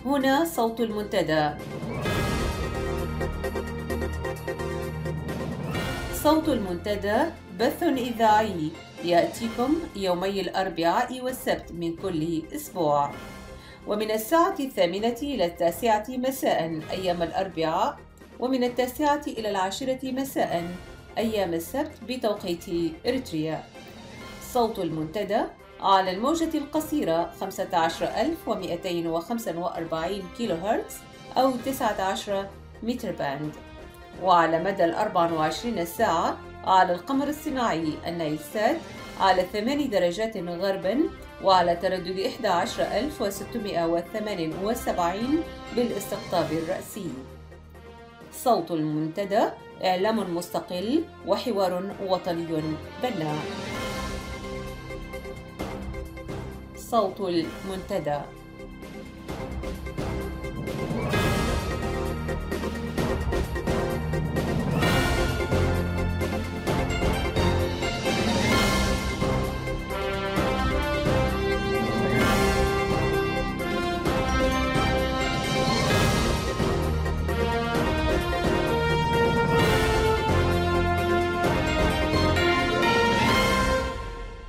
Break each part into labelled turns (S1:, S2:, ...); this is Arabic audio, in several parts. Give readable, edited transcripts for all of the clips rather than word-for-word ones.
S1: هنا صوت المنتدى. صوت المنتدى بث إذاعي يأتيكم يومي الأربعاء والسبت من كل أسبوع، ومن الساعة 8 إلى 9 مساء أيام الأربعاء، ومن 9 إلى 10 مساء أيام السبت بتوقيت إريتريا. صوت المنتدى على الموجة القصيرة 15245 كيلو هرتز أو 19 متر باند، وعلى مدى 24 ساعة على القمر الصناعي النايلسات على 8 درجات غرباً، وعلى تردد 11678 بالاستقطاب الرأسي. صوت المنتدى إعلام مستقل وحوار وطني بناء. صوت المنتدى.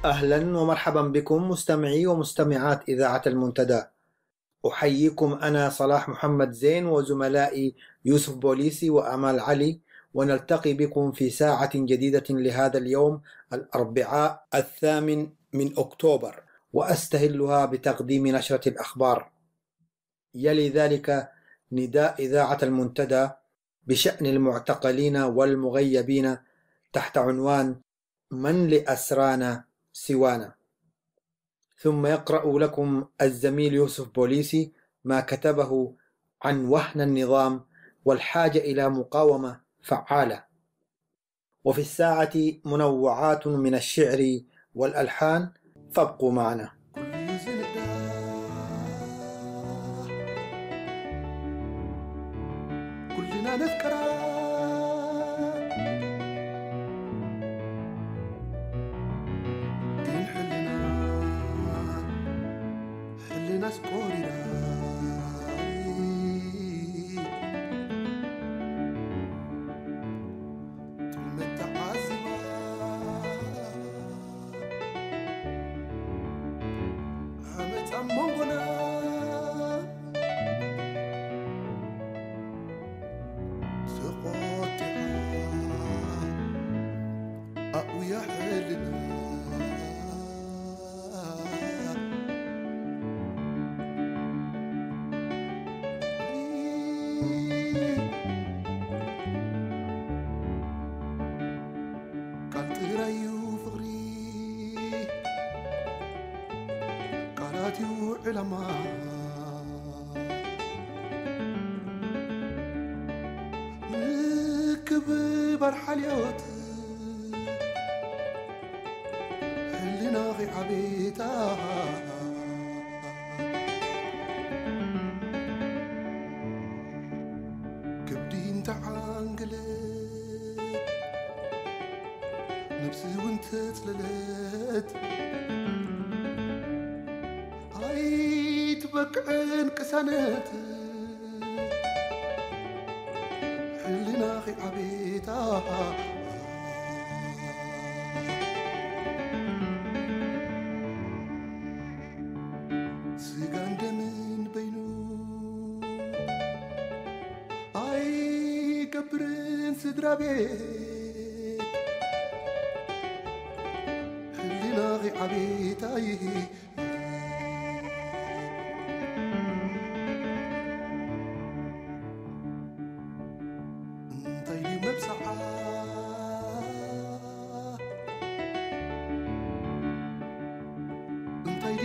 S2: أهلا ومرحبا بكم مستمعي ومستمعات إذاعة المنتدى. أحييكم أنا صلاح محمد زين وزملائي يوسف بوليسي وأمال علي، ونلتقي بكم في ساعة جديدة لهذا اليوم الأربعاء 8 أكتوبر، وأستهلها بتقديم نشرة الأخبار. يلي ذلك نداء إذاعة المنتدى بشأن المعتقلين والمغيبين تحت عنوان من لأسرانا سوانا. ثم يقرأ لكم الزميل يوسف بوليسي ما كتبه عن وهن النظام والحاجة إلى مقاومة فعالة. وفي الساعة منوعات من الشعر والألحان، فابقوا معنا.
S3: كلنا نذكر حلنا سكورنا تلمت عزبا عمت أمونا سقاطها أقويا حلنا علماء نكب برحليوت اللي ناغي عبيتها كبدين تعانقلت نفسي وانت تللت بكعين كسنت اللي ناخي عبيتها سيقان دمين بينو اي قبرين سدرا بيت اللي ناخي عبيتها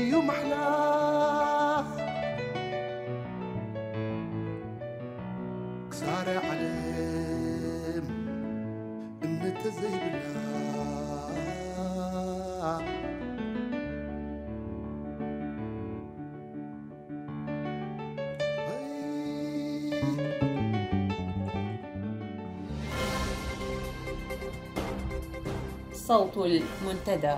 S3: يوم أحلاه كسارة علم إن تزي بالله
S1: صوت المنتدى.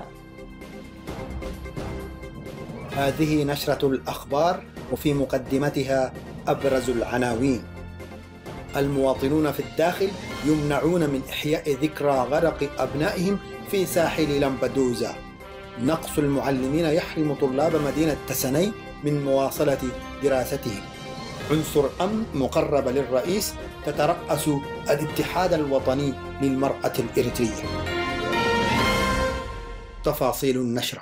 S2: هذه نشرة الأخبار وفي مقدمتها أبرز العناوين: المواطنون في الداخل يمنعون من إحياء ذكرى غرق أبنائهم في ساحل لامبدوزا. نقص المعلمين يحرم طلاب مدينة تسني من مواصلة دراستهم. عنصر أمن مقربة للرئيس تترأس الاتحاد الوطني للمرأة الإريترية. تفاصيل النشرة: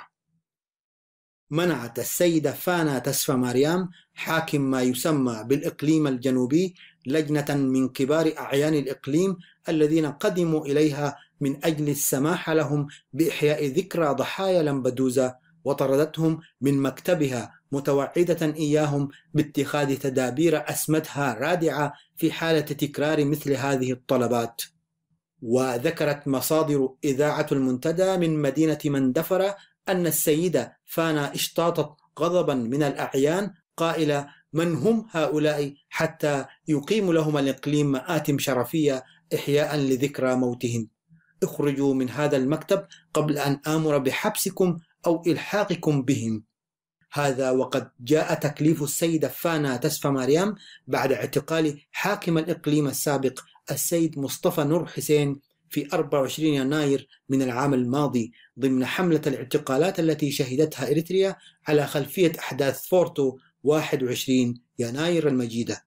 S2: منعت السيدة فانا تسفماريام حاكم ما يسمى بالإقليم الجنوبي لجنة من كبار أعيان الإقليم الذين قدموا إليها من أجل السماح لهم بإحياء ذكرى ضحايا لامبدوزا، وطردتهم من مكتبها متوعدة إياهم باتخاذ تدابير أسمتها رادعة في حالة تكرار مثل هذه الطلبات. وذكرت مصادر إذاعة المنتدى من مدينة مندفرة أن السيدة فانا اشتاطت غضبا من الأعيان قائلة: من هم هؤلاء حتى يقيم لهم الإقليم مآتم شرفية إحياء لذكرى موتهم؟ اخرجوا من هذا المكتب قبل أن آمر بحبسكم أو إلحاقكم بهم. هذا وقد جاء تكليف السيدة فانا تسفماريام بعد اعتقال حاكم الإقليم السابق السيد مصطفى نور حسين في 24 يناير من العام الماضي ضمن حملة الاعتقالات التي شهدتها إريتريا على خلفية أحداث فورتو 21 يناير المجيدة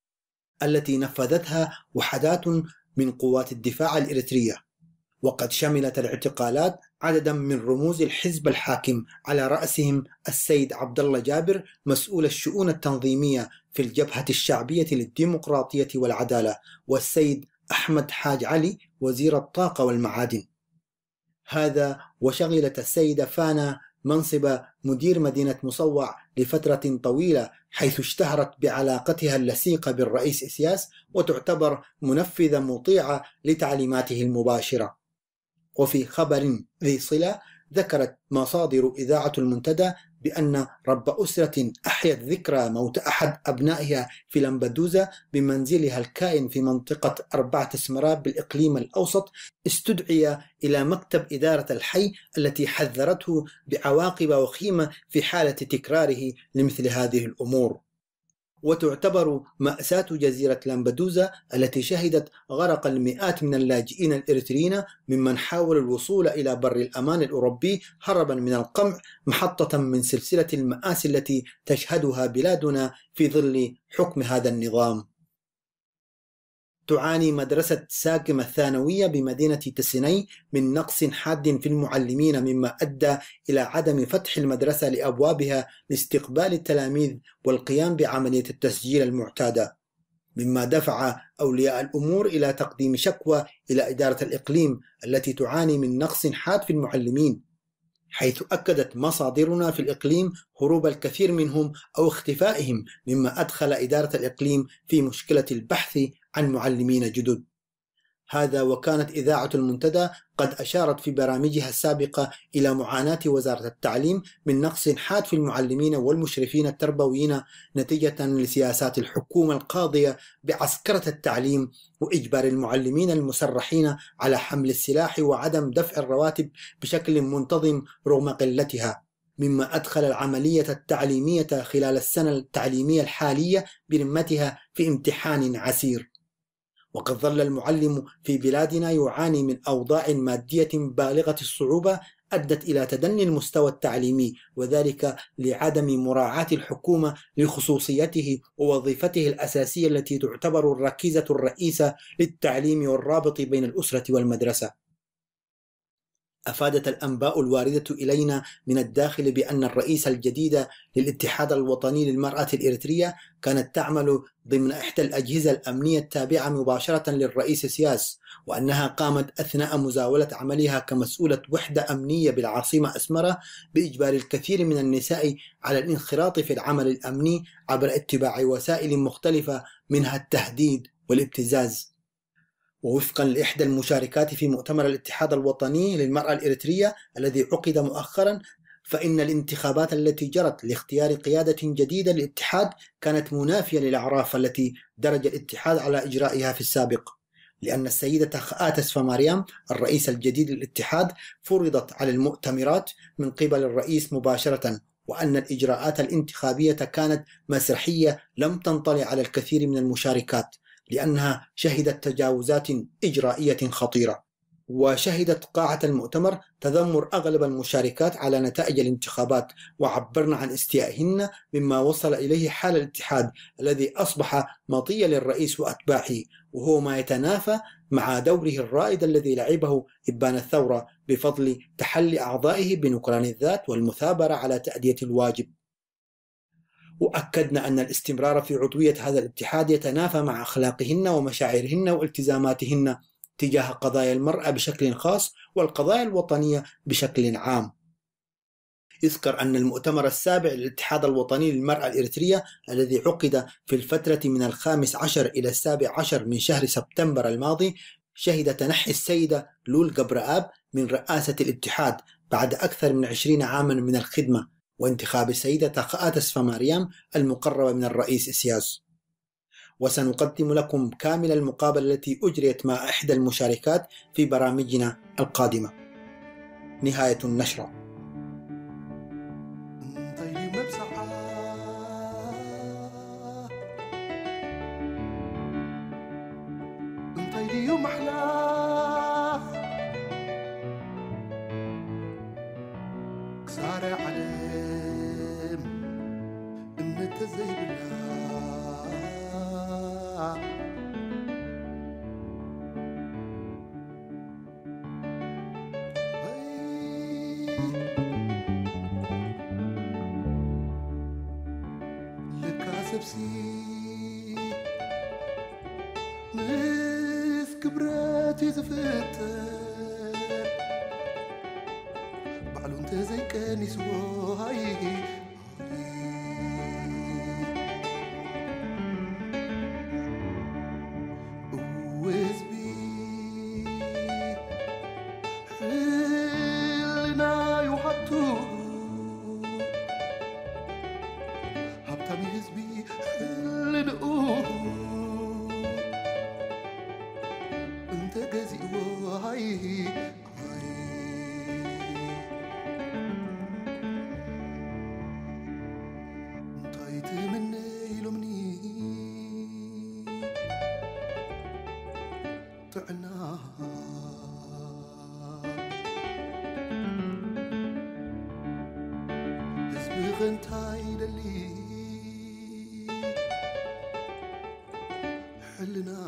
S2: التي نفذتها وحدات من قوات الدفاع الإريترية. وقد شملت الاعتقالات عددا من رموز الحزب الحاكم على رأسهم السيد عبد الله جابر مسؤول الشؤون التنظيمية في الجبهة الشعبية للديمقراطية والعدالة، والسيد أحمد حاج علي وزير الطاقة والمعادن. هذا وشغلت السيدة فانا منصب مدير مدينة مصوع لفترة طويلة، حيث اشتهرت بعلاقتها اللصيقة بالرئيس إسياس وتعتبر منفذة مطيعة لتعليماته المباشرة. وفي خبر ذي صلة ذكرت مصادر إذاعة المنتدى بأن رب أسرة أحيت ذكرى موت أحد أبنائها في لامبدوزا بمنزلها الكائن في منطقة 4 سمراب بالإقليم الأوسط استدعي إلى مكتب إدارة الحي التي حذرته بعواقب وخيمة في حالة تكراره لمثل هذه الأمور. وتعتبر مأساة جزيرة لامبدوزا التي شهدت غرق المئات من اللاجئين الإريتريين ممن حاولوا الوصول إلى بر الأمان الأوروبي هربا من القمع محطة من سلسلة المآسي التي تشهدها بلادنا في ظل حكم هذا النظام. تعاني مدرسة ساكمة الثانوية بمدينة تسني من نقص حاد في المعلمين، مما أدى إلى عدم فتح المدرسة لأبوابها لاستقبال التلاميذ والقيام بعملية التسجيل المعتادة، مما دفع أولياء الأمور إلى تقديم شكوى إلى إدارة الإقليم التي تعاني من نقص حاد في المعلمين، حيث أكدت مصادرنا في الإقليم هروب الكثير منهم أو اختفائهم، مما أدخل إدارة الإقليم في مشكلة البحث عن معلمين جدد. هذا وكانت إذاعة المنتدى قد أشارت في برامجها السابقة إلى معاناة وزارة التعليم من نقص حاد في المعلمين والمشرفين التربويين نتيجة لسياسات الحكومة القاضية بعسكرة التعليم وإجبار المعلمين المسرحين على حمل السلاح وعدم دفع الرواتب بشكل منتظم رغم قلتها، مما أدخل العملية التعليمية خلال السنة التعليمية الحالية برمتها في امتحان عسير. وقد ظل المعلم في بلادنا يعاني من أوضاع مادية بالغة الصعوبة أدت إلى تدني المستوى التعليمي، وذلك لعدم مراعاة الحكومة لخصوصيته ووظيفته الأساسية التي تعتبر الركيزة الرئيسة للتعليم والرابط بين الأسرة والمدرسة. أفادت الأنباء الواردة إلينا من الداخل بأن الرئيس الجديد للاتحاد الوطني للمرأة الإريترية كانت تعمل ضمن إحدى الأجهزة الأمنية التابعة مباشرة للرئيس سياس، وأنها قامت أثناء مزاولة عملها كمسؤولة وحدة أمنية بالعاصمة أسمرة بإجبار الكثير من النساء على الانخراط في العمل الأمني عبر اتباع وسائل مختلفة منها التهديد والابتزاز. ووفقا لإحدى المشاركات في مؤتمر الاتحاد الوطني للمرأة الإريترية الذي عقد مؤخرا، فإن الانتخابات التي جرت لاختيار قيادة جديدة للاتحاد كانت منافية للأعراف التي درج الاتحاد على إجرائها في السابق، لأن السيدة خاء تسفماريام الرئيس الجديد للاتحاد فرضت على المؤتمرات من قبل الرئيس مباشرة، وأن الإجراءات الانتخابية كانت مسرحية لم تنطلي على الكثير من المشاركات، لأنها شهدت تجاوزات إجرائية خطيرة. وشهدت قاعة المؤتمر تذمر أغلب المشاركات على نتائج الانتخابات، وعبرن عن استيائهن مما وصل إليه حال الاتحاد الذي أصبح مطية للرئيس وأتباعه، وهو ما يتنافى مع دوره الرائد الذي لعبه إبان الثورة بفضل تحلي أعضائه بنكران الذات والمثابرة على تأدية الواجب. وأكدنا أن الاستمرار في عضوية هذا الاتحاد يتنافى مع أخلاقهن ومشاعرهن والتزاماتهن تجاه قضايا المرأة بشكل خاص والقضايا الوطنية بشكل عام. يذكر أن المؤتمر السابع للاتحاد الوطني للمرأة الإريترية الذي عقد في الفترة من 15 إلى 17 من شهر سبتمبر الماضي شهد تنحي السيدة لول قبرآب من رئاسة الاتحاد بعد أكثر من 20 عاما من الخدمة، وانتخاب السيدة تقاء تسفماريام المقربة من الرئيس إسياس. وسنقدم لكم كامل المقابلة التي أجريت مع إحدى المشاركات في برامجنا القادمة. نهاية النشرة.
S3: ناس كبراتي زفتر بعلو انت زي كان يسواي وزبي حلنا يحطو هبتمي هزبي حلنا انت جازي واي انتيت مني لمني طعنا هزبي غنتاي دلي حلنا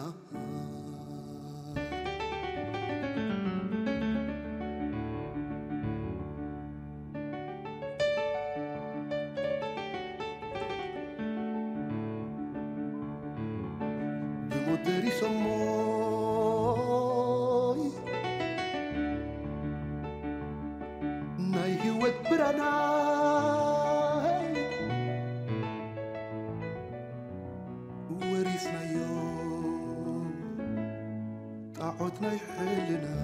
S3: بمدري سموي ناي هوت براناي وريسنا يوم تعودنا يحلنا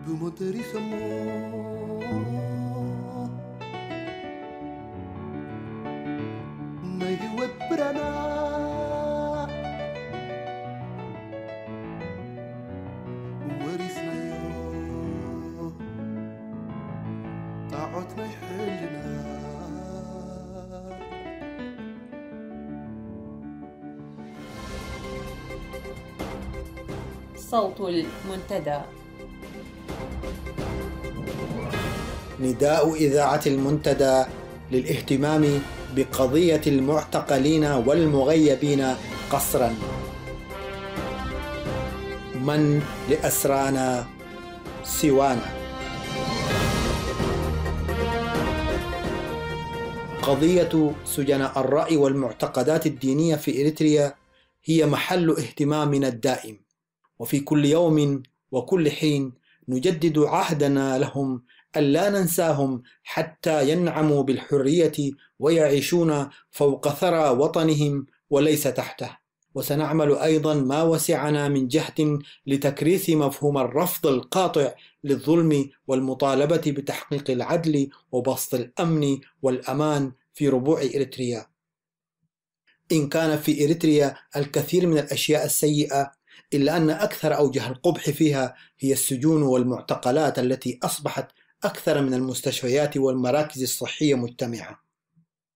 S3: بمدري سموي نيوت برانا ورثنا يوم طاعتنا يحلنا
S1: صوت المنتدى.
S2: نداء إذاعة المنتدى للاهتمام بقضية المعتقلين والمغيبين قسرا. من لأسرانا سوانا. قضية سجناء الرأي والمعتقدات الدينية في إريتريا هي محل اهتمامنا الدائم، وفي كل يوم وكل حين نجدد عهدنا لهم ألا ننساهم حتى ينعموا بالحرية ويعيشون فوق ثرى وطنهم وليس تحته. وسنعمل أيضا ما وسعنا من جهد لتكريس مفهوم الرفض القاطع للظلم والمطالبة بتحقيق العدل وبسط الأمن والأمان في ربوع إريتريا. إن كان في إريتريا الكثير من الأشياء السيئة، إلا أن أكثر أوجه القبح فيها هي السجون والمعتقلات التي أصبحت أكثر من المستشفيات والمراكز الصحية مجتمعة،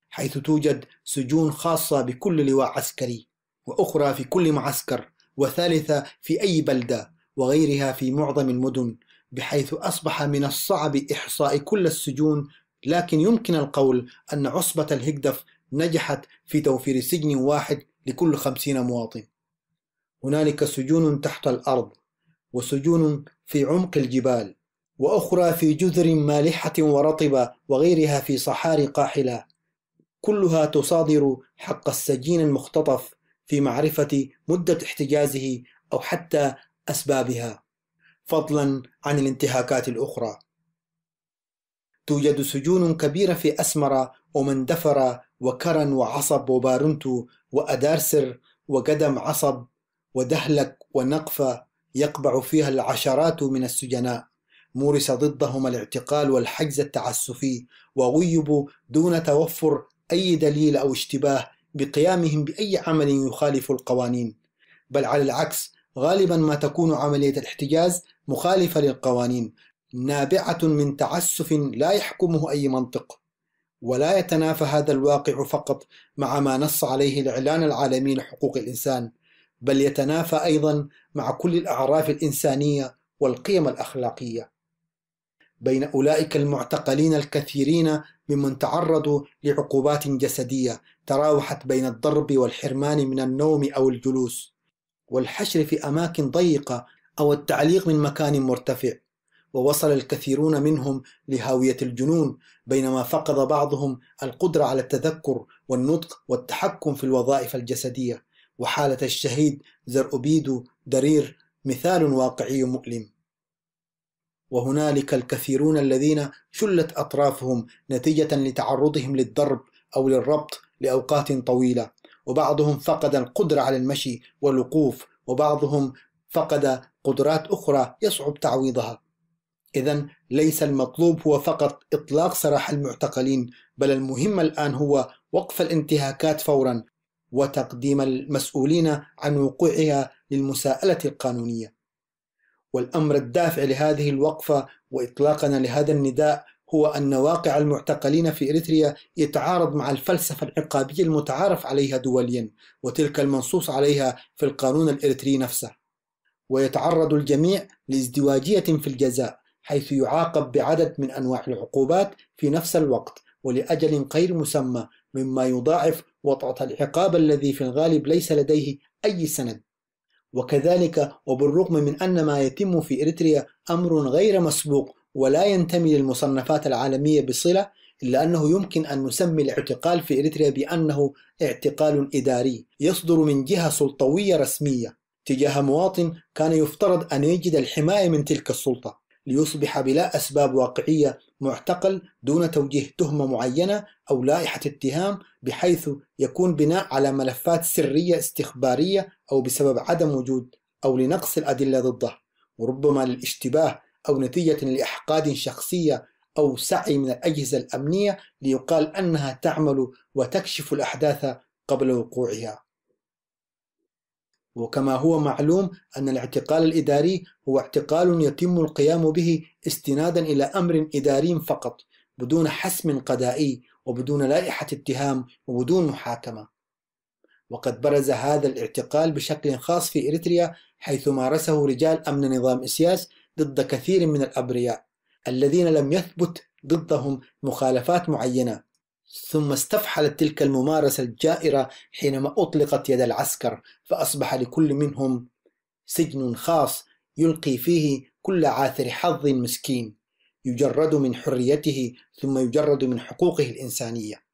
S2: حيث توجد سجون خاصة بكل لواء عسكري، وأخرى في كل معسكر، وثالثة في أي بلدة، وغيرها في معظم المدن، بحيث أصبح من الصعب إحصاء كل السجون. لكن يمكن القول أن عصبة الهكدف نجحت في توفير سجن واحد لكل 50 مواطن. هنالك سجون تحت الأرض، وسجون في عمق الجبال، وأخرى في جزر مالحة ورطبة، وغيرها في صحاري قاحلة، كلها تصادر حق السجين المختطف في معرفة مدة احتجازه أو حتى أسبابها، فضلا عن الانتهاكات الأخرى. توجد سجون كبيرة في أسمرة ومندفرة وكرن وعصب وبارنتو وأدارسر وقدم عصب ودهلك ونقفة، يقبع فيها العشرات من السجناء، مورس ضدهم الاعتقال والحجز التعسفي، وغيبوا دون توفر أي دليل أو اشتباه بقيامهم بأي عمل يخالف القوانين، بل على العكس غالبا ما تكون عملية الاحتجاز مخالفة للقوانين، نابعة من تعسف لا يحكمه أي منطق. ولا يتنافى هذا الواقع فقط مع ما نص عليه الإعلان العالمي لحقوق الإنسان، بل يتنافى أيضا مع كل الأعراف الإنسانية والقيم الأخلاقية. بين أولئك المعتقلين الكثيرين ممن تعرضوا لعقوبات جسدية تراوحت بين الضرب والحرمان من النوم أو الجلوس، والحشر في أماكن ضيقة، أو التعليق من مكان مرتفع، ووصل الكثيرون منهم لهاوية الجنون، بينما فقد بعضهم القدرة على التذكر والنطق والتحكم في الوظائف الجسدية. وحالة الشهيد زرؤبيدو درير مثال واقعي مؤلم. وهنالك الكثيرون الذين شلت أطرافهم نتيجة لتعرضهم للضرب أو للربط لأوقات طويلة، وبعضهم فقد القدرة على المشي والوقوف، وبعضهم فقد قدرات أخرى يصعب تعويضها. إذن ليس المطلوب هو فقط إطلاق سراح المعتقلين، بل المهم الآن هو وقف الانتهاكات فورا، وتقديم المسؤولين عن وقوعها للمساءلة القانونية. والأمر الدافع لهذه الوقفة وإطلاقنا لهذا النداء هو أن واقع المعتقلين في إريتريا يتعارض مع الفلسفة العقابية المتعارف عليها دوليا، وتلك المنصوص عليها في القانون الإريتري نفسه. ويتعرض الجميع لازدواجية في الجزاء، حيث يعاقب بعدد من أنواع العقوبات في نفس الوقت ولأجل غير مسمى، مما يضاعف وطأة العقاب الذي في الغالب ليس لديه أي سند. وكذلك وبالرغم من أن ما يتم في إريتريا أمر غير مسبوق ولا ينتمي للمصنفات العالمية بصلة، إلا أنه يمكن أن نسمي الاعتقال في إريتريا بأنه اعتقال إداري يصدر من جهة سلطوية رسمية تجاه مواطن كان يفترض أن يجد الحماية من تلك السلطة، ليصبح بلا أسباب واقعية معتقل دون توجيه تهمة معينة أو لائحة اتهام، بحيث يكون بناء على ملفات سرية استخبارية أو بسبب عدم وجود أو لنقص الأدلة ضده، وربما للاشتباه أو نتيجة لأحقاد شخصية أو سعي من الأجهزة الأمنية ليقال أنها تعمل وتكشف الأحداث قبل وقوعها. وكما هو معلوم أن الاعتقال الإداري هو اعتقال يتم القيام به استنادا إلى أمر إداري فقط، بدون حسم قضائي وبدون لائحة اتهام وبدون محاكمة. وقد برز هذا الاعتقال بشكل خاص في إريتريا، حيث مارسه رجال أمن نظام إسياس ضد كثير من الأبرياء الذين لم يثبت ضدهم مخالفات معينة، ثم استفحلت تلك الممارسة الجائرة حينما أطلقت يد العسكر، فأصبح لكل منهم سجن خاص يلقي فيه كل عاثر حظ مسكين، يجرد من حريته ثم يجرد من حقوقه الإنسانية.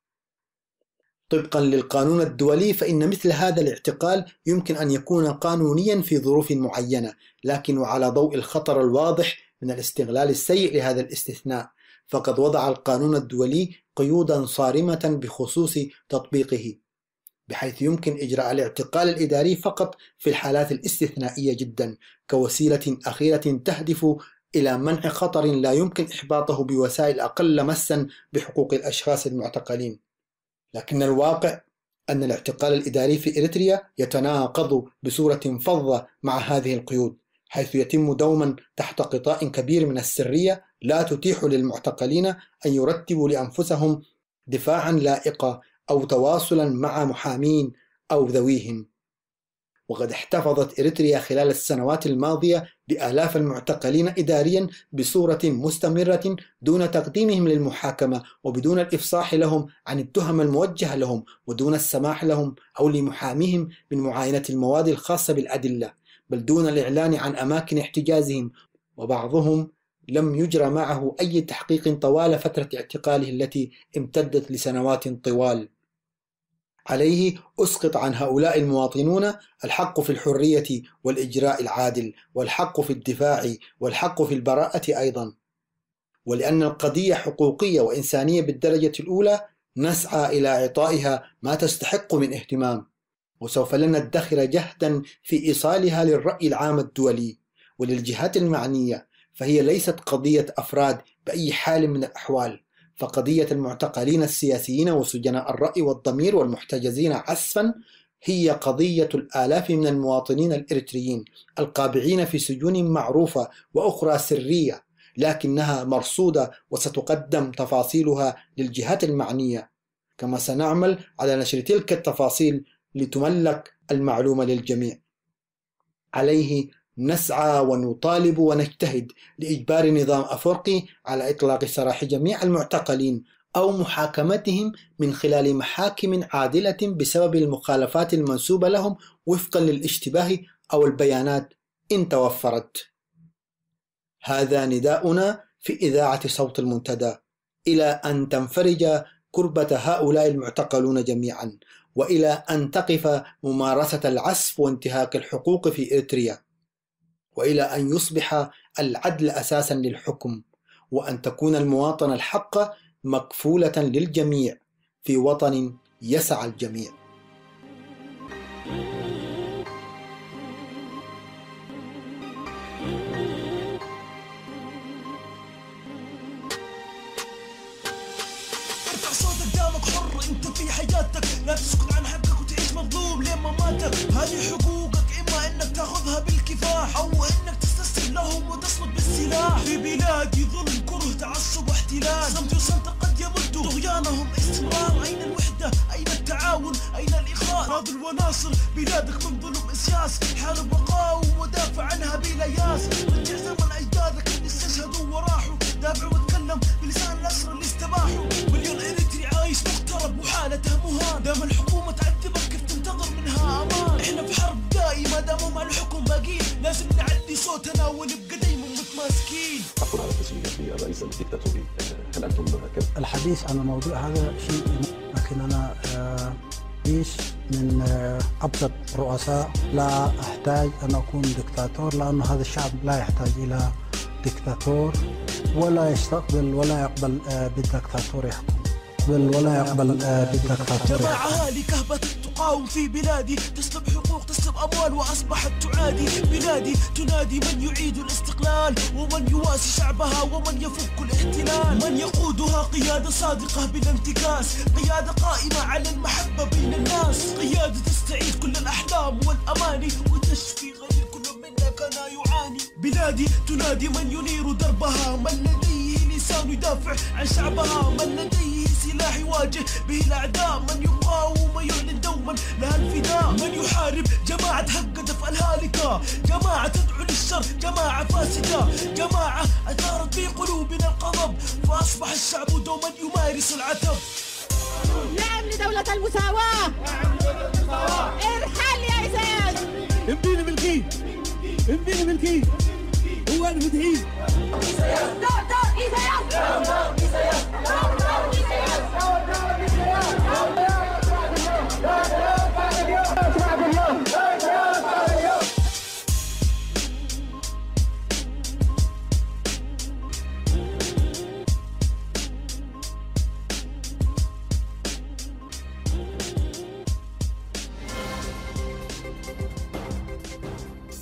S2: طبقا للقانون الدولي فإن مثل هذا الاعتقال يمكن أن يكون قانونيا في ظروف معينة، لكن وعلى ضوء الخطر الواضح من الاستغلال السيء لهذا الاستثناء، فقد وضع القانون الدولي قيودا صارمة بخصوص تطبيقه، بحيث يمكن إجراء الاعتقال الإداري فقط في الحالات الاستثنائية جدا، كوسيلة أخيرة تهدف إلى منع خطر لا يمكن إحباطه بوسائل أقل مسا بحقوق الأشخاص المعتقلين. لكن الواقع أن الاعتقال الإداري في إريتريا يتناقض بصورة فظة مع هذه القيود، حيث يتم دوما تحت غطاء كبير من السرية لا تتيح للمعتقلين أن يرتبوا لأنفسهم دفاعا لائقا أو تواصلا مع محامين أو ذويهم. وقد احتفظت إريتريا خلال السنوات الماضية بآلاف المعتقلين إداريا بصورة مستمرة دون تقديمهم للمحاكمة وبدون الإفصاح لهم عن التهم الموجهة لهم ودون السماح لهم أو لمحاميهم من معاينة المواد الخاصة بالأدلة، بل دون الإعلان عن أماكن احتجازهم، وبعضهم لم يجرى معه أي تحقيق طوال فترة اعتقاله التي امتدت لسنوات طوال. عليه أسقط عن هؤلاء المواطنون الحق في الحرية والإجراء العادل، والحق في الدفاع، والحق في البراءة أيضا. ولأن القضية حقوقية وإنسانية بالدرجة الأولى نسعى إلى إعطائها ما تستحق من اهتمام، وسوف لن ندخر جهدا في إيصالها للرأي العام الدولي وللجهات المعنية، فهي ليست قضية أفراد بأي حال من الأحوال، فقضية المعتقلين السياسيين وسجناء الرأي والضمير والمحتجزين عسفا هي قضية الآلاف من المواطنين الإريتريين القابعين في سجون معروفة وأخرى سرية، لكنها مرصودة وستقدم تفاصيلها للجهات المعنية، كما سنعمل على نشر تلك التفاصيل لتملك المعلومة للجميع. عليه نسعى ونطالب ونجتهد لإجبار نظام أفورقي على إطلاق سراح جميع المعتقلين أو محاكمتهم من خلال محاكم عادلة بسبب المخالفات المنسوبة لهم وفقا للاشتباه أو البيانات إن توفرت. هذا نداؤنا في إذاعة صوت المنتدى إلى أن تنفرج كربة هؤلاء المعتقلون جميعا، وإلى أن تقف ممارسة العسف وانتهاك الحقوق في إريتريا، وإلى أن يصبح العدل أساسا للحكم، وأن تكون المواطنة الحقة مكفولة للجميع في وطن يسع الجميع.
S4: ارفع صوتك دامك حر انت في حياتك، لا تسكت عن حقك وتعيش مظلوم لين مماتك. هذه حقوقك اما انك تاخذها بالكفاح او انك تستسلم لهم وتصمد بالسلاح. في بلادي ظلم كره تعصب واحتلال، صمت وصمت قد يمد طغيانهم استمرار. اين الوحدة؟ اين التعاون؟ اين الاخاء؟ فاضل وناصر بلادك من ظلم اسياس، حارب وقاوم ودافع عنها بلا ياس. رجع زمن اجدادك اللي استشهدوا وراحوا، دافع وتكلم بلسان الاسرى اللي استباحوا. مليون إريتري عايش مغترب وحالته مهان، دام الحكومة تعذبك كيف تنتظر منها امان؟ احنا في حرب دائمة داموا مع الحكم باقيين، لازم نعلي صوتنا ونبقى دايما متماسكين.
S5: حصل على تسمية بالرئيس الدكتاتوري، هل أنتم كيف؟
S6: الحديث عن الموضوع هذا شيء، لكن أنا ليش من أبسط رؤساء لا أحتاج أن أكون دكتاتور، لأن هذا الشعب لا يحتاج إلى دكتاتور ولا يستقبل ولا يقبل بالدكتاتور يحكم، ولا يقبل بالدكتاتور.
S4: جماعة هالي كهبت تقاوم في بلادي، تسلب حقوق تسلب أموال وأصبحت تعادي. بلادي تنادي من يعيد الاستقلال، ومن يواسي شعبها ومن يفك الاحتلال. من يقودها قيادة صادقة بلا انتكاس، قيادة قائمة على المحبة بين الناس، قيادة تستعيد كل الأحلام والأماني وتشفي غير كل منا كان يعاني. بلادي تنادي من ينير دربها، من لديه لسان يدافع عن شعبها، من لديه سلاح يواجه به الأعداء، من يقاوم ويعلن دوما لها الفداء. من يحارب جماعة هدف الهالكة، جماعة تدعو للشر، جماعة فاسدة، جماعة أثارت في قلوبنا الغضب، فأصبح الشعب دوما يمارس العتب.
S7: نعم لدولة المساواة، ارحل يا إزاز.
S8: امديني بالكي، امديني بالكي، هو المدهين.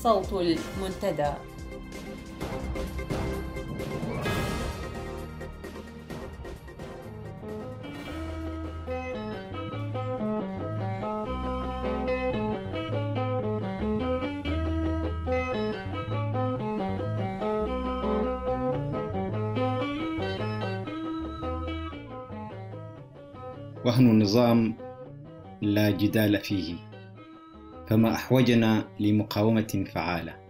S1: صوت المنتدى.
S9: وهن النظام لا جدال فيه، فما أحوجنا لمقاومة فعالة.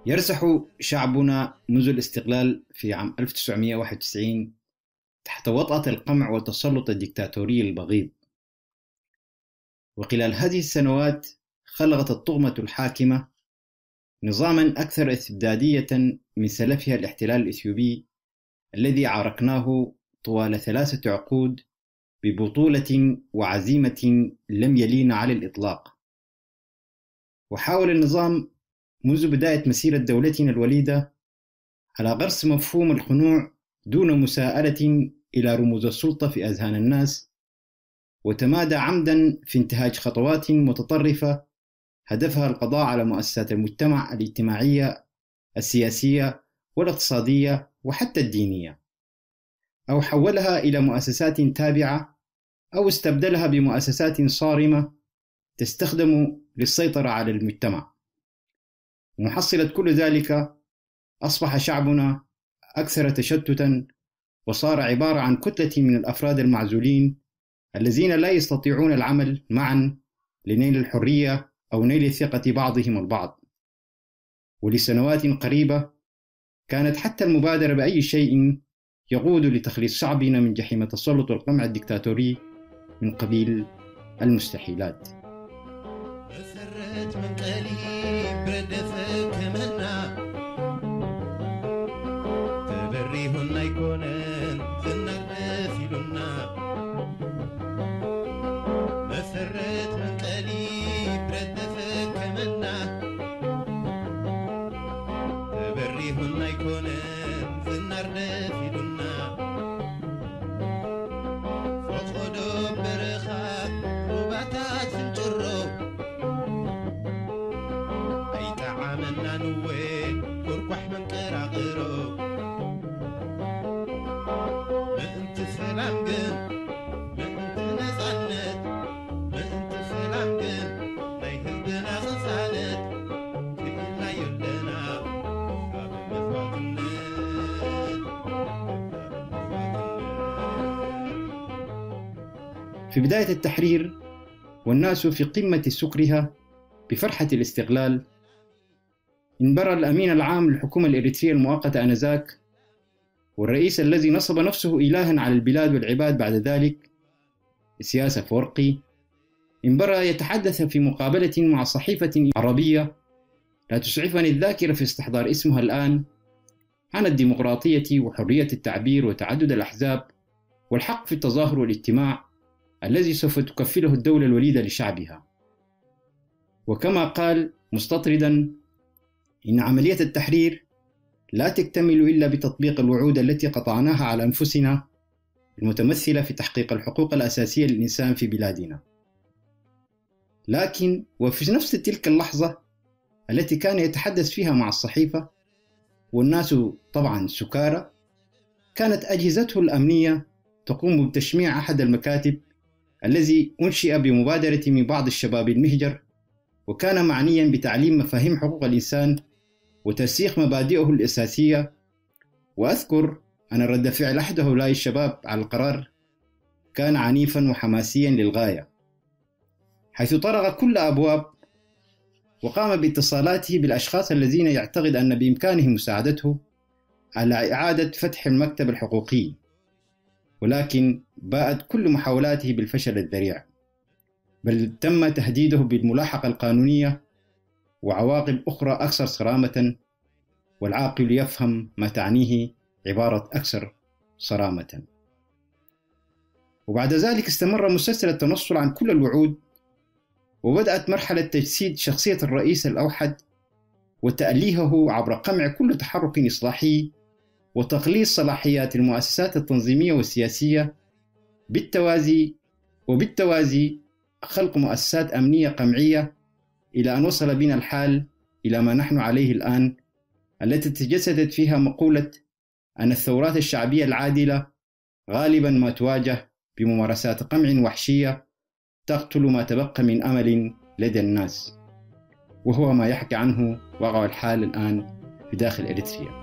S9: يرسح شعبنا منذ الاستقلال في عام 1991 تحت وطأة القمع والتسلط الدكتاتوري البغيض، وخلال هذه السنوات خلقت الطغمة الحاكمة نظاما أكثر استبدادية من سلفها الاحتلال الإثيوبي الذي عاركناه طوال 3 عقود ببطولة وعزيمة لم يلين على الإطلاق. وحاول النظام منذ بداية مسيرة دولتنا الوليدة على غرس مفهوم الخنوع دون مساءلة إلى رموز السلطة في أذهان الناس، وتمادى عمدا في انتهاج خطوات متطرفة هدفها القضاء على مؤسسات المجتمع الاجتماعية السياسية والاقتصادية وحتى الدينية، أو حولها إلى مؤسسات تابعة أو استبدلها بمؤسسات صارمة تستخدم للسيطرة على المجتمع. ومحصلة كل ذلك أصبح شعبنا أكثر تشتتا، وصار عبارة عن كتلة من الأفراد المعزولين الذين لا يستطيعون العمل معا لنيل الحرية أو نيل ثقة بعضهم البعض. ولسنوات قريبة كانت حتى المبادرة بأي شيء يقود لتخليص شعبنا من جحيم تسلط القمع الدكتاتوري من قبيل المستحيلات.
S10: مسرت من قليب ردفك منا تبريهن يكونن ذنر دفلنا. مسرت من قليب ردفك منا تبريهن يكونن ذنر دفلنا. فقدوا برخات رباتات فنجرو أيتعاملنا نوي كركح من كراغرو. مأنت سلام قن مأنت نزعنت مأنت سلام قن نيهدنا خسانت كإلا يلنا باب مثوات
S9: في بداية التحرير والناس في قمة سكرها بفرحة الاستقلال، انبرى الأمين العام للحكومة الإريترية المؤقتة آنذاك والرئيس الذي نصب نفسه إلها على البلاد والعباد بعد ذلك، إسياس أفورقي، انبرى يتحدث في مقابلة مع صحيفة عربية لا تسعفني الذاكرة في استحضار اسمها الآن عن الديمقراطية وحرية التعبير وتعدد الأحزاب والحق في التظاهر والاجتماع الذي سوف تكفله الدولة الوليدة لشعبها. وكما قال مستطردا إن عملية التحرير لا تكتمل إلا بتطبيق الوعود التي قطعناها على أنفسنا المتمثلة في تحقيق الحقوق الأساسية للإنسان في بلادنا. لكن وفي نفس تلك اللحظة التي كان يتحدث فيها مع الصحيفة والناس طبعا سكارى، كانت أجهزته الأمنية تقوم بتشميع أحد المكاتب الذي أنشئ بمبادرة من بعض الشباب المهجر، وكان معنيا بتعليم مفاهيم حقوق الإنسان وترسيخ مبادئه الأساسية. وأذكر أن رد فعل أحد هؤلاء الشباب على القرار كان عنيفا وحماسيا للغاية، حيث طرق كل أبواب وقام باتصالاته بالأشخاص الذين يعتقد أن بإمكانهم مساعدته على إعادة فتح المكتب الحقوقي، ولكن باءت كل محاولاته بالفشل الذريع، بل تم تهديده بالملاحقة القانونية وعواقب أخرى أكثر صرامة، والعاقل يفهم ما تعنيه عبارة أكثر صرامة. وبعد ذلك استمر مسلسل التنصل عن كل الوعود، وبدأت مرحلة تجسيد شخصية الرئيس الأوحد وتأليهه عبر قمع كل تحرك إصلاحي وتقليص صلاحيات المؤسسات التنظيمية والسياسية، بالتوازي خلق مؤسسات أمنية قمعية، إلى أن وصل بنا الحال إلى ما نحن عليه الآن، التي تجسدت فيها مقولة أن الثورات الشعبية العادلة غالبا ما تواجه بممارسات قمع وحشية تقتل ما تبقى من أمل لدى الناس، وهو ما يحكي عنه واقع الحال الآن في داخل إريتريا.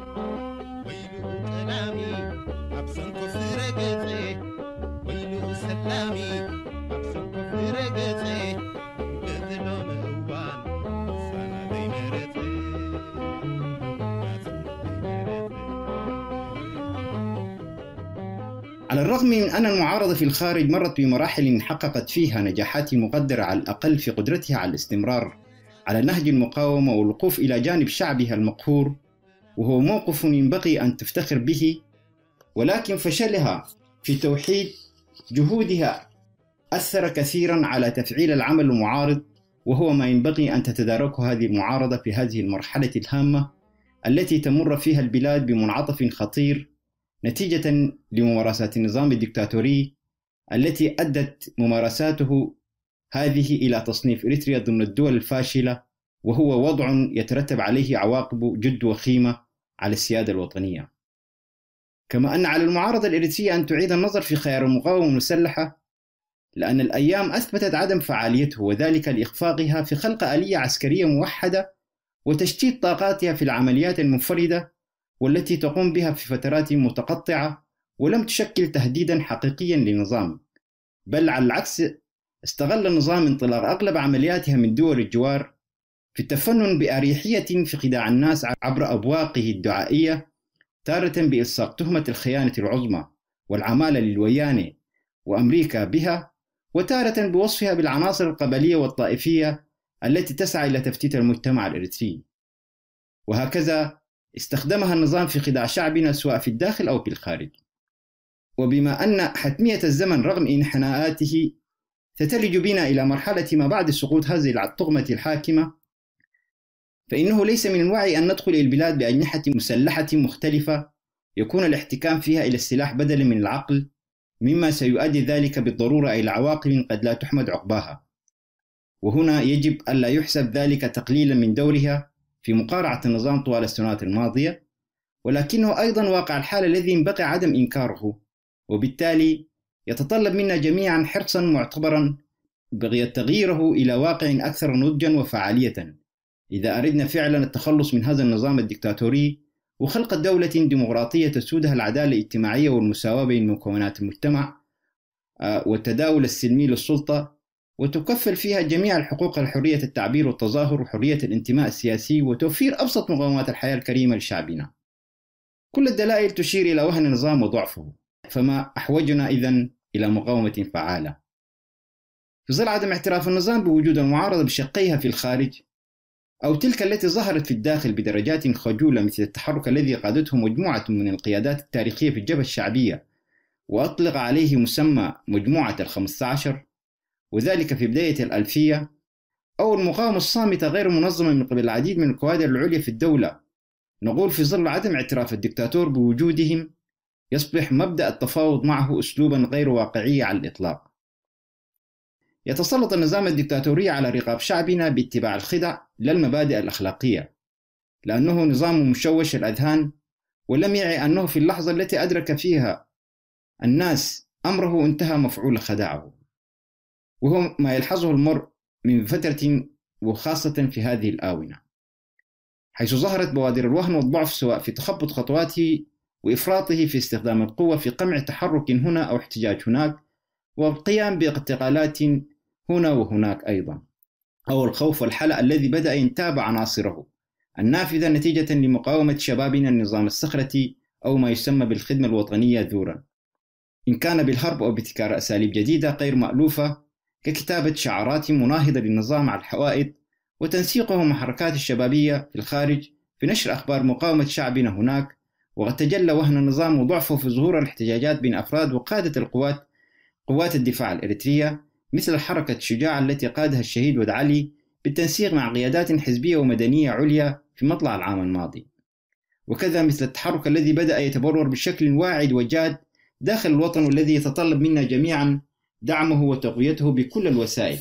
S9: على الرغم من أن المعارضة في الخارج مرت بمراحل حققت فيها نجاحات مقدرة على الأقل في قدرتها على الاستمرار على نهج المقاومة والوقوف إلى جانب شعبها المقهور، وهو موقف ينبغي أن تفتخر به، ولكن فشلها في توحيد جهودها أثر كثيرا على تفعيل العمل المعارض، وهو ما ينبغي أن تتداركه هذه المعارضة في هذه المرحلة الهامة التي تمر فيها البلاد بمنعطف خطير نتيجة لممارسات النظام الدكتاتوري التي أدت ممارساته هذه إلى تصنيف إريتريا ضمن الدول الفاشلة، وهو وضع يترتب عليه عواقب جد وخيمة على السيادة الوطنية. كما أن على المعارضة الإريترية أن تعيد النظر في خيار المقاومة المسلحة، لأن الأيام أثبتت عدم فعاليته، وذلك لإخفاقها في خلق آلية عسكرية موحدة وتشتيت طاقاتها في العمليات المنفردة والتي تقوم بها في فترات متقطعة، ولم تشكل تهديدا حقيقيا للنظام، بل على العكس استغل النظام انطلاق أغلب عملياتها من دول الجوار في التفنن بأريحية في خداع الناس عبر أبواقه الدعائية، تارة بإلصاق تهمة الخيانة العظمى والعمالة للويانة وأمريكا بها، وتارة بوصفها بالعناصر القبلية والطائفية التي تسعى إلى تفتيت المجتمع الإريتري. وهكذا استخدمها النظام في خداع شعبنا سواء في الداخل أو في الخارج. وبما أن حتمية الزمن رغم انحناءاته تتلج بنا إلى مرحلة ما بعد سقوط هذه الطغمة الحاكمة، فإنه ليس من الوعي أن ندخل البلاد بأجنحة مسلحة مختلفة يكون الاحتكام فيها إلى السلاح بدلا من العقل، مما سيؤدي ذلك بالضرورة إلى عواقب قد لا تحمد عقباها. وهنا يجب ألا يحسب ذلك تقليلا من دورها في مقارعة النظام طوال السنوات الماضية، ولكنه أيضا واقع الحال الذي ينبغي عدم إنكاره، وبالتالي يتطلب منا جميعا حرصا معتبرا بغية تغييره إلى واقع أكثر نضجا وفعالية إذا أردنا فعلا التخلص من هذا النظام الدكتاتوري وخلق دولة ديمقراطية تسودها العدالة الاجتماعية والمساواة بين مكونات المجتمع والتداول السلمي للسلطة، وتكفل فيها جميع الحقوق لحرية التعبير والتظاهر وحرية الانتماء السياسي وتوفير أبسط مقومات الحياة الكريمة لشعبنا. كل الدلائل تشير إلى وهن النظام وضعفه، فما أحوجنا إذن إلى مقاومة فعالة. في ظل عدم اعتراف النظام بوجود المعارضة بشقيها في الخارج أو تلك التي ظهرت في الداخل بدرجات خجولة مثل التحرك الذي قادته مجموعة من القيادات التاريخية في الجبهة الشعبية وأطلق عليه مسمى مجموعة ال15، وذلك في بداية الألفية، أو المقاومة الصامتة غير منظمة من قبل العديد من الكوادر العليا في الدولة، نقول في ظل عدم اعتراف الدكتاتور بوجودهم يصبح مبدأ التفاوض معه أسلوبا غير واقعي على الإطلاق. يتسلط النظام الدكتاتوري على رقاب شعبنا باتباع الخدع لا المبادئ الأخلاقية، لأنه نظام مشوش الأذهان، ولم يعي أنه في اللحظة التي أدرك فيها الناس أمره انتهى مفعول خداعه، وهو ما يلحظه المرء من فترة وخاصة في هذه الآونة، حيث ظهرت بوادر الوهن والضعف سواء في تخبط خطواته وإفراطه في استخدام القوة في قمع تحرك هنا أو احتجاج هناك، والقيام باغتقالات هنا وهناك أيضا، أو الخوف والحلق الذي بدأ ينتاب عناصره النافذة نتيجة لمقاومة شبابنا النظام الصخرتي أو ما يسمى بالخدمة الوطنية ذورا، إن كان بالهرب أو بابتكار أساليب جديدة غير مألوفة ككتابة شعارات مناهضة للنظام على الحوائط وتنسيقه مع حركات الشبابية في الخارج في نشر أخبار مقاومة شعبنا هناك. وقد تجلى وهن النظام وضعفه في ظهور الاحتجاجات بين أفراد وقادة قوات الدفاع الإريترية، مثل حركة شجاع التي قادها الشهيد ود علي بالتنسيق مع قيادات حزبية ومدنية عليا في مطلع العام الماضي، وكذا مثل التحرك الذي بدأ يتبرر بشكل واعد وجاد داخل الوطن، والذي يتطلب منا جميعا دعمه وتقويته بكل الوسائل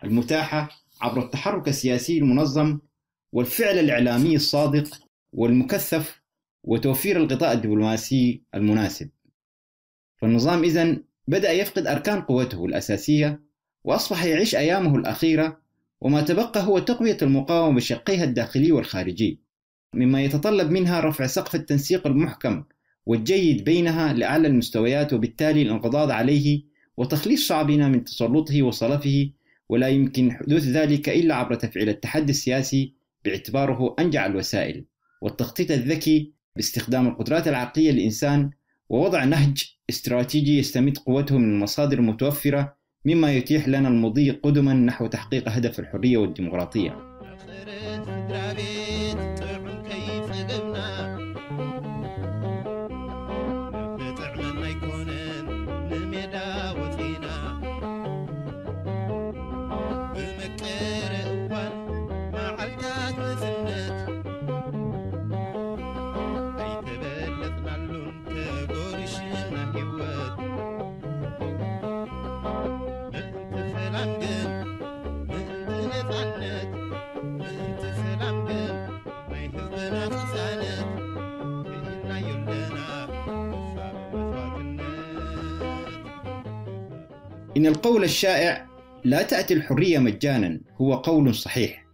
S9: المتاحة عبر التحرك السياسي المنظم والفعل الإعلامي الصادق والمكثف وتوفير الغطاء الدبلوماسي المناسب. فالنظام إذن بدأ يفقد أركان قوته الأساسية، وأصبح يعيش أيامه الأخيرة، وما تبقى هو تقوية المقاومة بشقيها الداخلي والخارجي، مما يتطلب منها رفع سقف التنسيق المحكم والجيد بينها لأعلى المستويات، وبالتالي الانقضاض عليه وتخليص شعبنا من تسلطه وصلفه، ولا يمكن حدوث ذلك إلا عبر تفعيل التحدي السياسي باعتباره أنجع الوسائل، والتخطيط الذكي باستخدام القدرات العقلية للإنسان، ووضع نهج استراتيجي يستمد قوته من المصادر المتوفرة، مما يتيح لنا المضي قدما نحو تحقيق هدف الحرية والديمقراطية. إن القول الشائع لا تأتي الحرية مجانا هو قول صحيح،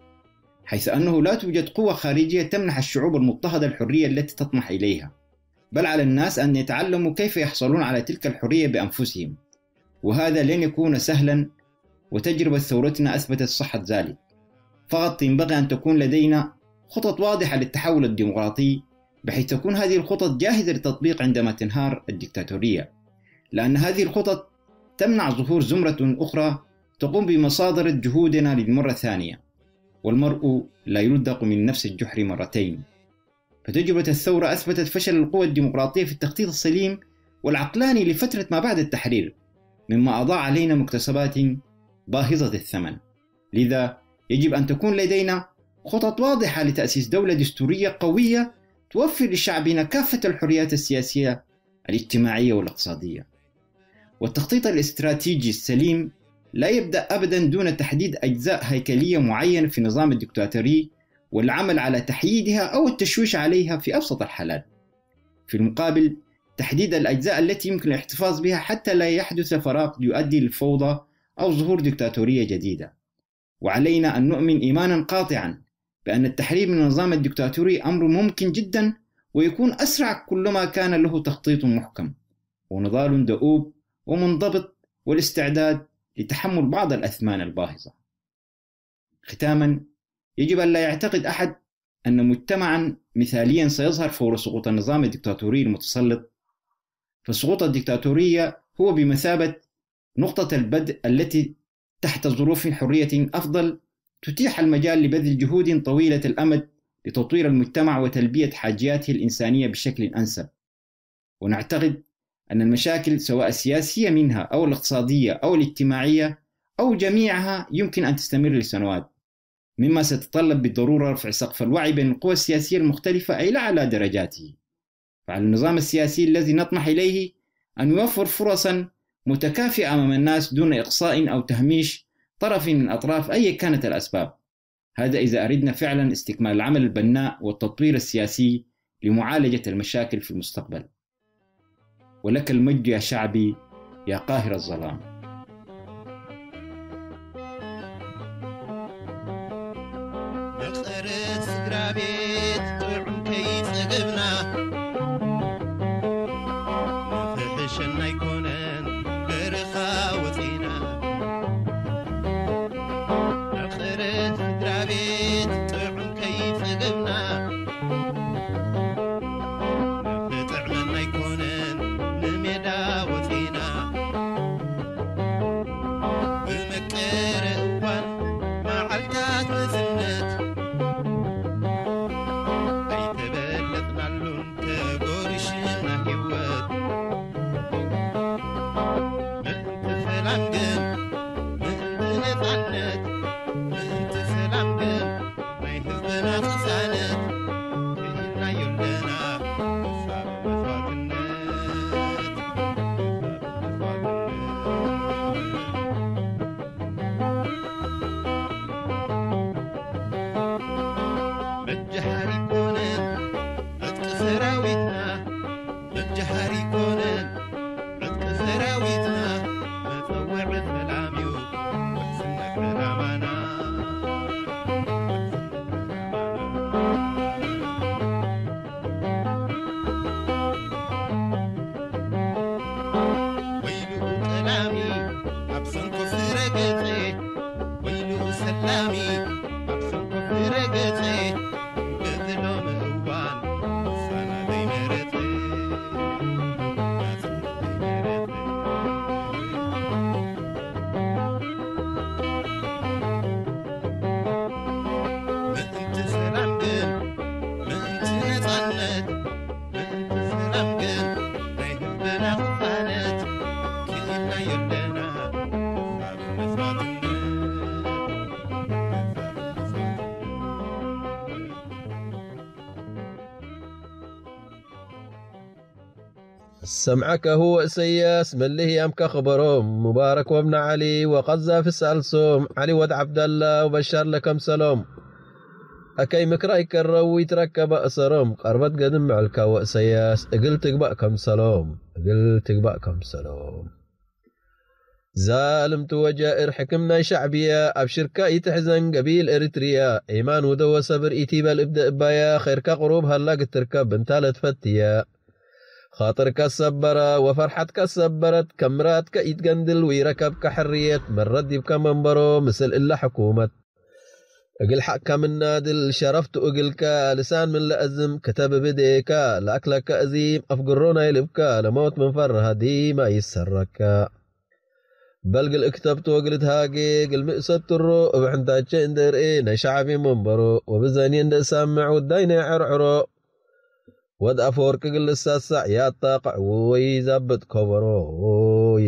S9: حيث أنه لا توجد قوة خارجية تمنح الشعوب المضطهدة الحرية التي تطمح إليها، بل على الناس أن يتعلموا كيف يحصلون على تلك الحرية بأنفسهم، وهذا لن يكون سهلا، وتجربة ثورتنا أثبتت صحة ذلك. فقط ينبغي أن تكون لدينا خطط واضحة للتحول الديمقراطي، بحيث تكون هذه الخطط جاهزة للتطبيق عندما تنهار الدكتاتورية، لأن هذه الخطط تمنع ظهور زمرة أخرى تقوم بمصادرة جهودنا للمرة الثانية، والمرء لا يلدغ من نفس الجحر مرتين. فتجربة الثورة أثبتت فشل القوى الديمقراطية في التخطيط السليم والعقلاني لفترة ما بعد التحرير، مما أضاع علينا مكتسبات باهظة الثمن. لذا يجب أن تكون لدينا خطط واضحة لتأسيس دولة دستورية قوية توفر لشعبنا كافة الحريات السياسية، الاجتماعية والاقتصادية. والتخطيط الاستراتيجي السليم لا يبدأ أبدا دون تحديد أجزاء هيكلية معينة في النظام الدكتاتوري والعمل على تحييدها أو التشويش عليها في أبسط الحالات. في المقابل تحديد الأجزاء التي يمكن الاحتفاظ بها حتى لا يحدث فراغ يؤدي للفوضى أو ظهور دكتاتورية جديدة. وعلينا أن نؤمن إيمانا قاطعا بأن التحرير من النظام الدكتاتوري أمر ممكن جدا، ويكون أسرع كلما كان له تخطيط محكم ونضال دؤوب ومنضبط، والاستعداد لتحمل بعض الأثمان الباهظة. ختاما، يجب أن لا يعتقد أحد أن مجتمعا مثاليا سيظهر فور سقوط النظام الدكتاتوري المتسلط، فالسقوط الدكتاتورية هو بمثابة نقطة البدء التي تحت ظروف حرية أفضل تتيح المجال لبذل جهود طويلة الأمد لتطوير المجتمع وتلبية حاجياته الإنسانية بشكل أنسب. ونعتقد أن المشاكل سواء السياسية منها أو الاقتصادية أو الاجتماعية أو جميعها يمكن أن تستمر لسنوات، مما سيتطلب بالضرورة رفع سقف الوعي بين القوى السياسية المختلفة إلى أعلى درجاته. فعلى النظام السياسي الذي نطمح إليه أن يوفر فرصا متكافئة أمام الناس دون إقصاء أو تهميش طرف من أطراف أي كانت الأسباب. هذا إذا أردنا فعلا استكمال العمل البناء والتطوير السياسي لمعالجة المشاكل في المستقبل. ولك المجد يا شعبي يا قاهر الظلام.
S10: بقرة سدرا بيت طعم كيف قبنا نفحشنا يكونن برخا وثينا. بقرة سدرا بيت طعم كيف قبنا نفطعمنا يكونن نميدا وثينا. بمكر أوان ما علتات وثنت أي تبلت معلون تقول شنا هيوات.
S11: سمعك هو سياس من اللي هي خبرهم مبارك وابن علي وقذاف السالسوم علي ود عبد الله وبشار لكم سلام أكي مكراي كروي تركب أسرهم قربت قدم مع الكاوة سياس قلت بأكم سلام قلت بأكم سلام زالمت وجائر حكمنا شعبية أبشركا يتحزن قبيل إريتريا إيمان ودو صبر إيتيبا الإبدأ بايا خيركا قروب هلا قد تركب انتالت فتيا خاطرك الصبرة وفرحتك الصبرت كمراتك يتقندل ويركبك حرية مرد يبكى منبرو مثل إلا حكومة أقل حقك من نادل شرفت أقلك لسان من لأزم كتب بديك لأكلك أزيم أفقرونا يلبك لموت من فرها ديما يسرك بلقل اكتبت وقلت هاقي قل مئسة الرو وبحنتاج اندر ايه شعبي منبرو وبزاني اند سامع وداين عرعرو ود أفورك قل الساسع يا الطاقع ويزبط كبرو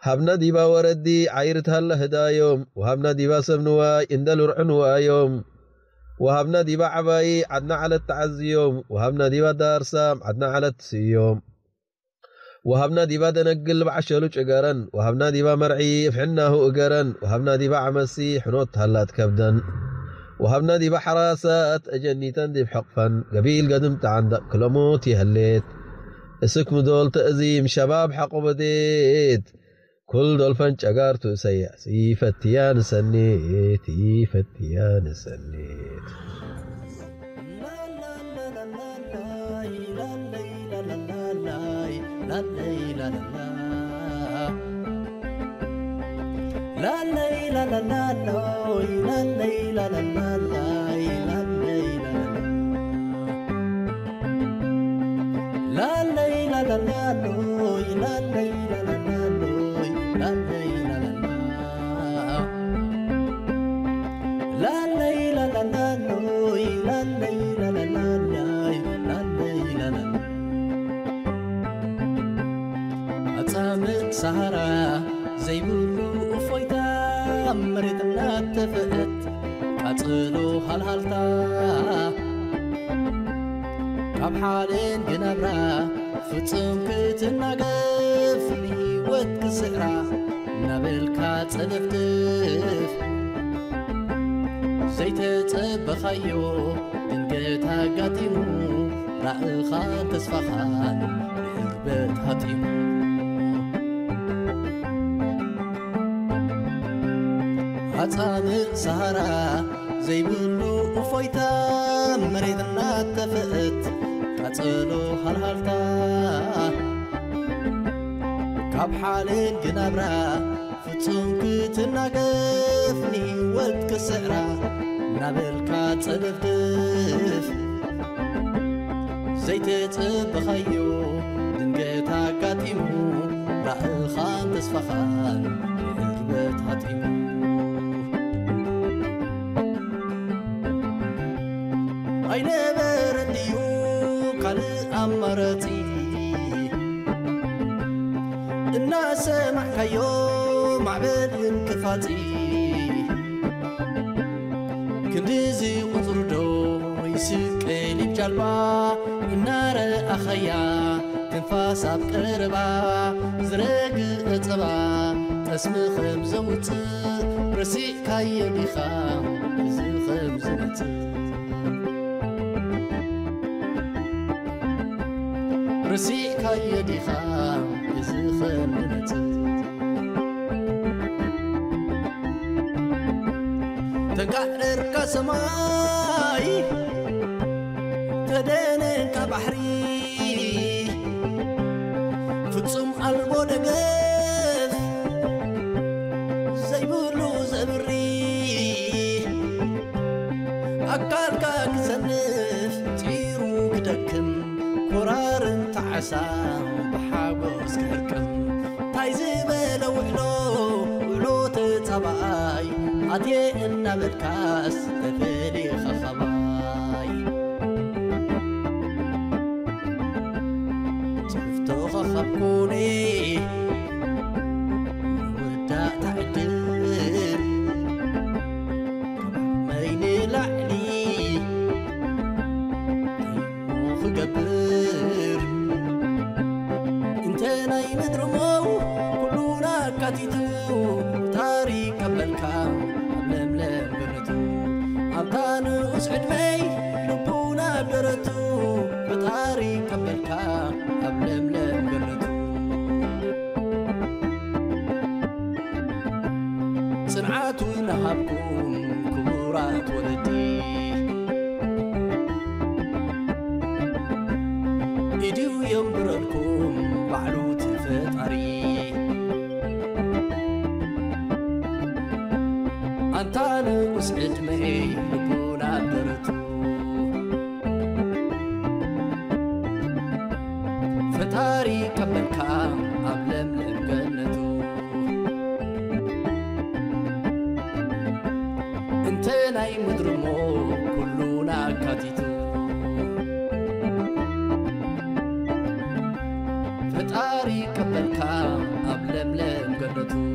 S11: هبنا ديبا وردي عيرت هلا هدايوم وهبنا ديبا سبنواي اندلو رعنوايوم وهبنا ديبا عباي عدنا على التعزيوم وهبنا ديبا دارسام عدنا على التسيوم وهبنا ديبا دنقل بعشلو اقرن وهبنا ديبا مرعي فحناه اقرن وهبنا ديبا عمسي حنوت هلات كبدن وهبنا ديبا حراسات اجنيتن ديب حقفن قبيل قدمت عندك كلموتي هليت اسك مدول تأزيم شباب حقو بديت كل دول فنش اقارتو سياسي فتيان سنيت
S12: سهرة زي بلو أفويتا مريتنا اتفقت قاتلو هالهالتا كاب حالين جنبرا فتم كتناقف نيوت كسعرا نابلكا تلفتف زي تتبخيو دنقتا قاتيمو رأخان تسفخان لإربت هاتيمو عطامق سهرة زي بلو أفويتا مريدنا اتفقت قاتلو هالهالتا كاب حالين جنابرا فتون كتناقفني ود كسعرا نابلكا تلفدف زي تتبخيو دنقتا قاتيمو رأخان تسفخان لإربت هاتيمو I never knew قال أمرتي الناس معك يوم عبد انكفاتي كندزي وطردو يسك لي بجلبا النار أخيا تنفاس بقربا زرق اطبا تسمخم زموت رسيك هاي بيخا زخم زموت رسيك هاي بيخا زخم زموت تقعر كسماي تدنك بحري فتصم قلبو دقف زي بلو زبري أكالك كزنف تيرو كدكم قرار تعسى بحاقوس كركم تايزي وعلو تتبعي عدي إنا بالكاس تفلي خخباي شفتو خخبكوني ودا تعدل ميني لعني تيمو خقبر كاتيتو تاريخ قبلكا لملم قرتو أنتانو أسعد مي لبونا درتو بتاريخ قبلكا لملم قرتو صنعاتو نهابكم كبورات ولدي إديو يمبرلكم بعلو تفتري أنتانو أسعد مي لبونا درتو فتاري قبلكا أبلملم جنتو انتناي مدرمو كلنا كاتيتو فتاري قبلكا أبلملم جنتو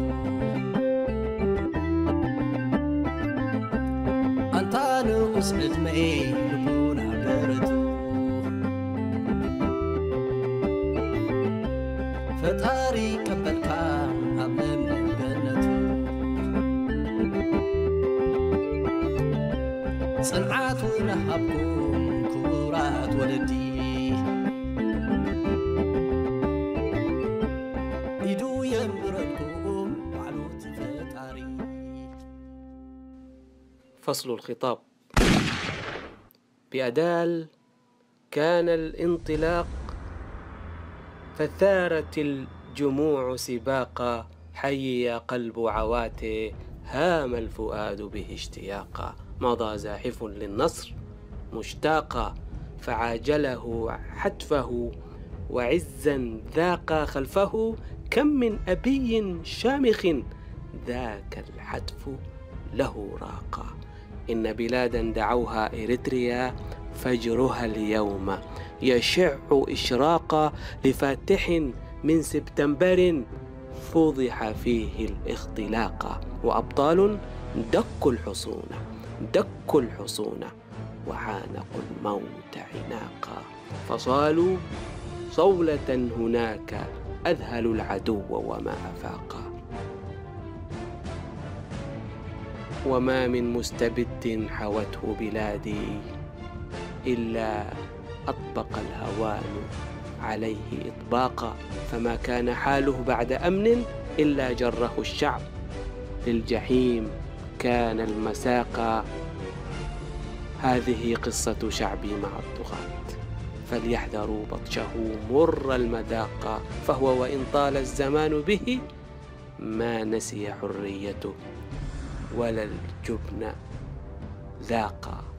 S12: أنتانو أسعد مي لبونا درتو فتاري قبلكا أبلملم جنتو صنعاتو نهبكم كبورات ولدي إدو يمبرلكم وعلوت فتاري.
S13: فصل الخطاب. بأدال كان الانطلاق فثارت الجموع سباقا حي قلب عواته هام الفؤاد به اشتياقا مضى زاحف للنصر مشتاقا فعاجله حتفه وعزا ذاق خلفه كم من أبي شامخ ذاك الحتف له راقا إن بلادا دعوها إريتريا فجرها اليوم يشع إشراقا لفاتح من سبتمبر فضح فيه الاختلاق وأبطال دكوا الحصون وعانقوا الموت عناقا فصالوا صولة هناك أذهلوا العدو وما أفاقا وما من مستبد حوته بلادي إلا أطبق الهوان عليه إطباقا فما كان حاله بعد أمن إلا جره الشعب للجحيم كان المساقا هذه قصة شعبي مع الطغاة فليحذروا بطشه مر المذاق فهو وإن طال الزمان به ما نسي حريته ولا الجبن ذاقا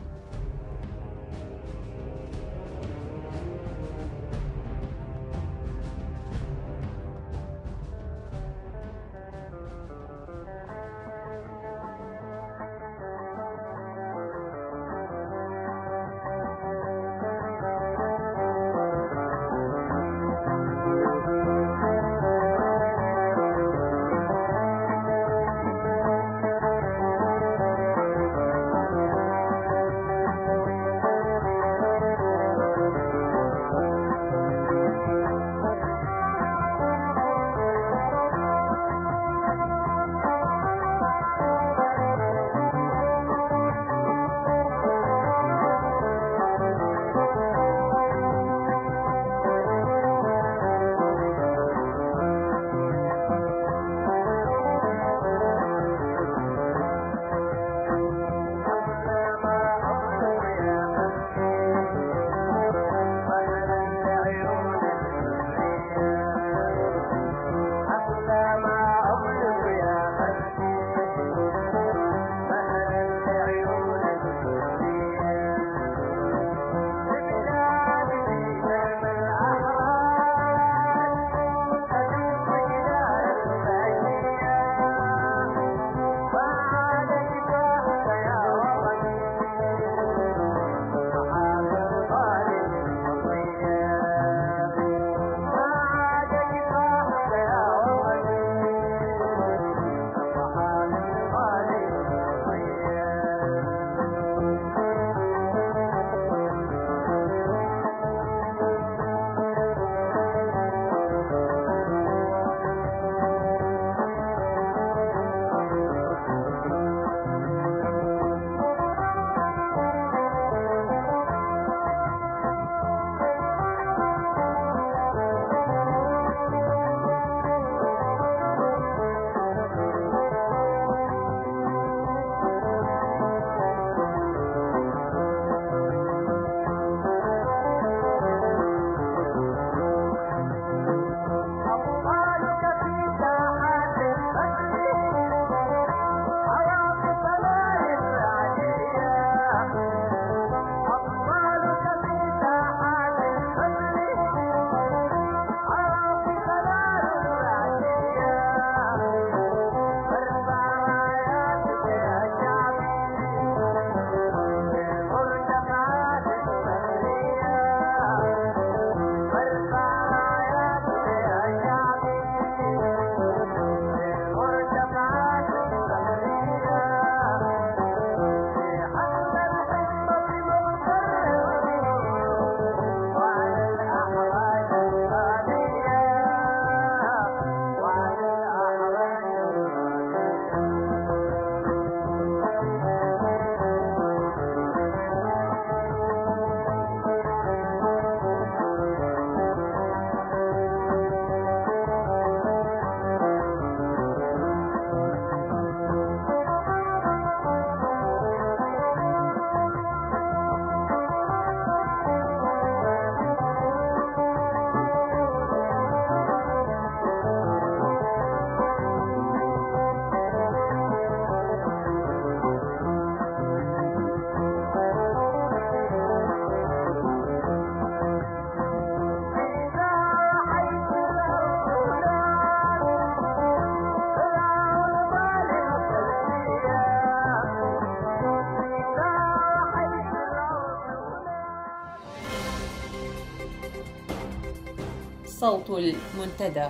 S1: صوت المنتدى.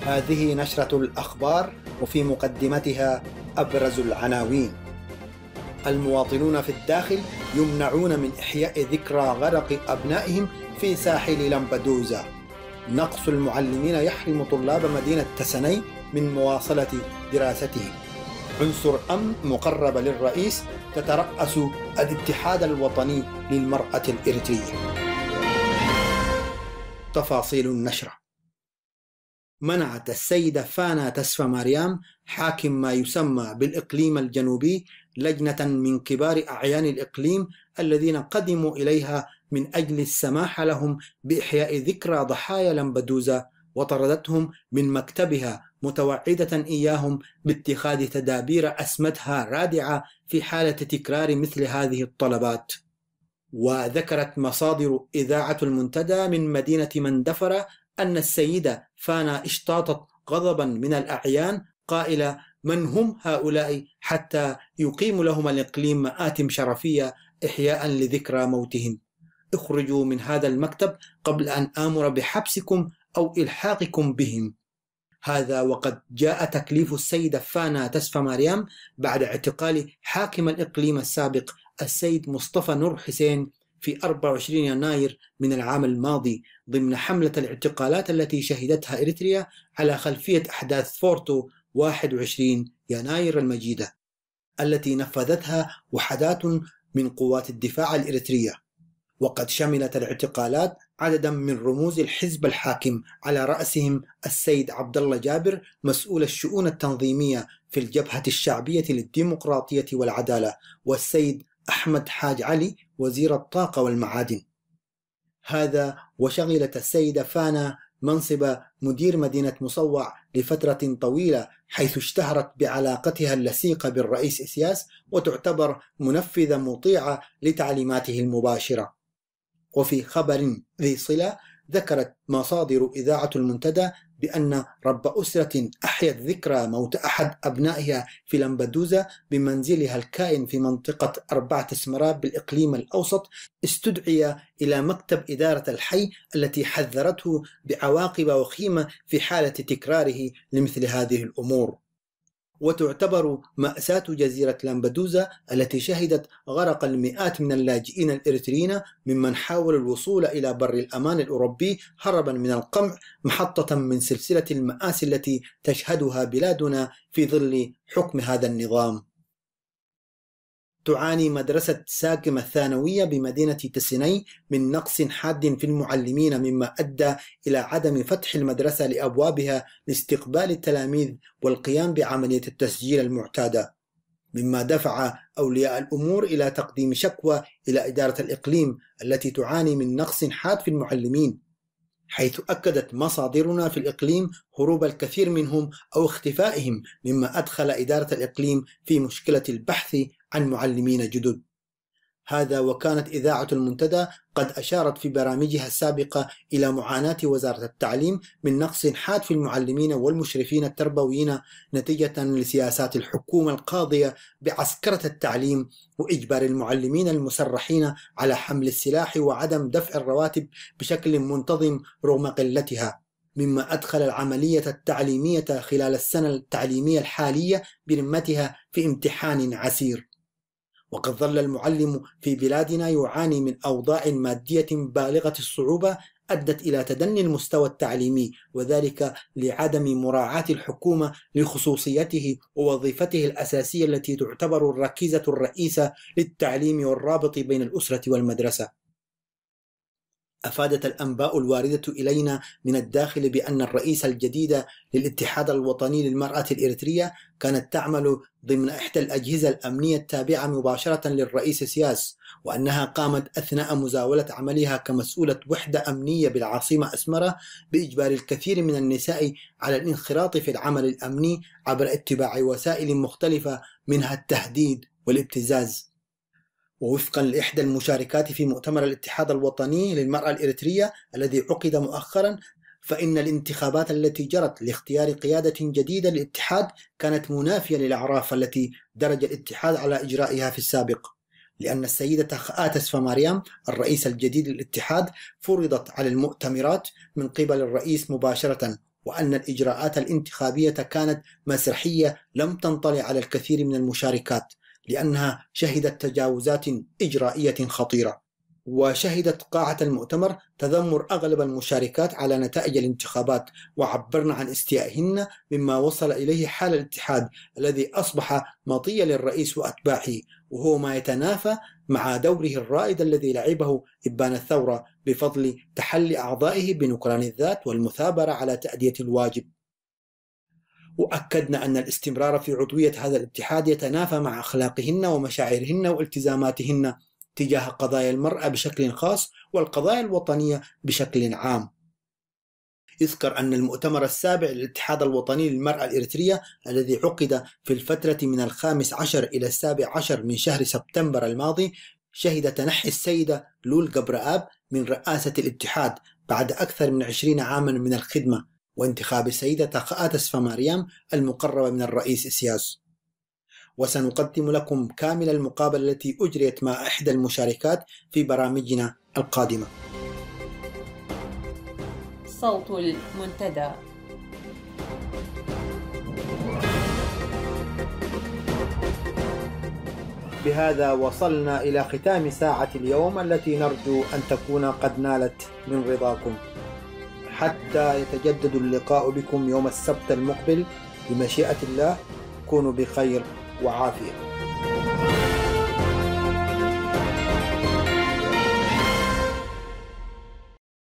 S2: هذه نشرة الأخبار وفي مقدمتها أبرز العناوين: المواطنون في الداخل يمنعون من إحياء ذكرى غرق أبنائهم في ساحل لامبدوزا. نقص المعلمين يحرم طلاب مدينة تسني من مواصلة دراستهم. عنصر أمن مقربة للرئيس تترأس الاتحاد الوطني للمرأة الإريترية. تفاصيل النشرة: منعت السيدة فانا تسفماريام حاكم ما يسمى بالإقليم الجنوبي لجنة من كبار أعيان الإقليم الذين قدموا إليها من أجل السماح لهم بإحياء ذكرى ضحايا لامبدوزا، وطردتهم من مكتبها متوعدة إياهم باتخاذ تدابير أسمتها رادعة في حالة تكرار مثل هذه الطلبات. وذكرت مصادر إذاعة المنتدى من مدينة مندفرة أن السيدة فانا اشتاطت غضبا من الأعيان قائلة: من هم هؤلاء حتى يقيم لهم الإقليم مآتم شرفية إحياء لذكرى موتهم؟ اخرجوا من هذا المكتب قبل أن آمر بحبسكم أو إلحاقكم بهم. هذا وقد جاء تكليف السيدة فانا تسفماريام بعد اعتقال حاكم الإقليم السابق السيد مصطفى نور حسين في 24 يناير من العام الماضي ضمن حملة الاعتقالات التي شهدتها إريتريا على خلفية أحداث فورتو 21 يناير المجيدة التي نفذتها وحدات من قوات الدفاع الإريترية. وقد شملت الاعتقالات عددا من رموز الحزب الحاكم على رأسهم السيد عبد الله جابر مسؤول الشؤون التنظيمية في الجبهة الشعبية للديمقراطية والعدالة، والسيد أحمد حاج علي وزير الطاقة والمعادن. هذا وشغلت السيدة فانا منصب مدير مدينة مصوع لفترة طويلة، حيث اشتهرت بعلاقتها اللصيقة بالرئيس إسياس وتعتبر منفذة مطيعة لتعليماته المباشرة. وفي خبر ذي صلة ذكرت مصادر إذاعة المنتدى بأن رب أسرة أحيت ذكرى موت أحد أبنائها في لامبدوزا بمنزلها الكائن في منطقة 4 سمراب بالإقليم الأوسط استدعي إلى مكتب إدارة الحي التي حذرته بعواقب وخيمة في حالة تكراره لمثل هذه الأمور. وتعتبر مأساة جزيرة لامبدوزا التي شهدت غرق المئات من اللاجئين الإريتريين ممن حاولوا الوصول إلى بر الأمان الأوروبي هربا من القمع محطة من سلسلة المآسي التي تشهدها بلادنا في ظل حكم هذا النظام. تعاني مدرسة ساكمة الثانوية بمدينة تسني من نقص حاد في المعلمين، مما أدى إلى عدم فتح المدرسة لأبوابها لاستقبال التلاميذ والقيام بعملية التسجيل المعتادة، مما دفع أولياء الأمور إلى تقديم شكوى إلى إدارة الإقليم التي تعاني من نقص حاد في المعلمين، حيث أكدت مصادرنا في الإقليم هروب الكثير منهم أو اختفائهم، مما أدخل إدارة الإقليم في مشكلة البحث عن معلمين جدد. هذا وكانت إذاعة المنتدى قد أشارت في برامجها السابقة إلى معاناة وزارة التعليم من نقص حاد في المعلمين والمشرفين التربويين نتيجة لسياسات الحكومة القاضية بعسكرة التعليم وإجبار المعلمين المسرحين على حمل السلاح وعدم دفع الرواتب بشكل منتظم رغم قلتها، مما أدخل العملية التعليمية خلال السنة التعليمية الحالية برمتها في امتحان عسير. وقد ظل المعلم في بلادنا يعاني من أوضاع مادية بالغة الصعوبة أدت إلى تدني المستوى التعليمي، وذلك لعدم مراعاة الحكومة لخصوصيته ووظيفته الأساسية التي تعتبر الركيزة الرئيسة للتعليم والرابط بين الأسرة والمدرسة. أفادت الأنباء الواردة إلينا من الداخل بأن الرئيس الجديد للاتحاد الوطني للمرأة الإريترية كانت تعمل ضمن إحدى الأجهزة الأمنية التابعة مباشرة للرئيس سياس، وأنها قامت أثناء مزاولة عملها كمسؤولة وحدة أمنية بالعاصمة أسمرة بإجبار الكثير من النساء على الانخراط في العمل الأمني عبر اتباع وسائل مختلفة منها التهديد والابتزاز. ووفقا لإحدى المشاركات في مؤتمر الاتحاد الوطني للمرأة الإريترية الذي عقد مؤخرا، فإن الانتخابات التي جرت لاختيار قيادة جديدة للاتحاد كانت منافية للأعراف التي درج الاتحاد على إجرائها في السابق، لأن السيدة خآت سفاماريام الرئيس الجديد للاتحاد فرضت على المؤتمرات من قبل الرئيس مباشرة، وأن الإجراءات الانتخابية كانت مسرحية لم تنطلي على الكثير من المشاركات، لأنها شهدت تجاوزات إجرائية خطيرة. وشهدت قاعة المؤتمر تذمر أغلب المشاركات على نتائج الانتخابات، وعبرن عن استيائهن مما وصل إليه حال الاتحاد الذي أصبح مطية للرئيس وأتباعه، وهو ما يتنافى مع دوره الرائد الذي لعبه إبان الثورة بفضل تحلي أعضائه بنكران الذات والمثابرة على تأدية الواجب. وأكدنا أن الاستمرار في عضوية هذا الاتحاد يتنافى مع أخلاقهن ومشاعرهن والتزاماتهن تجاه قضايا المرأة بشكل خاص والقضايا الوطنية بشكل عام. يذكر أن المؤتمر السابع للاتحاد الوطني للمرأة الإريترية الذي عقد في الفترة من 15 إلى 17 من شهر سبتمبر الماضي شهد تنحي السيدة لول قبرآب من رئاسة الاتحاد بعد أكثر من 20 عاما من الخدمة، وانتخاب السيدة خآت سفاماريام المقربة من الرئيس إسياس. وسنقدم لكم كامل المقابلة التي أجريت مع إحدى المشاركات في برامجنا القادمة.
S1: صوت المنتدى.
S2: بهذا وصلنا إلى ختام ساعة اليوم التي نرجو أن تكون قد نالت من رضاكم، حتى يتجدد اللقاء بكم يوم السبت المقبل بمشيئة الله. كونوا بخير وعافية.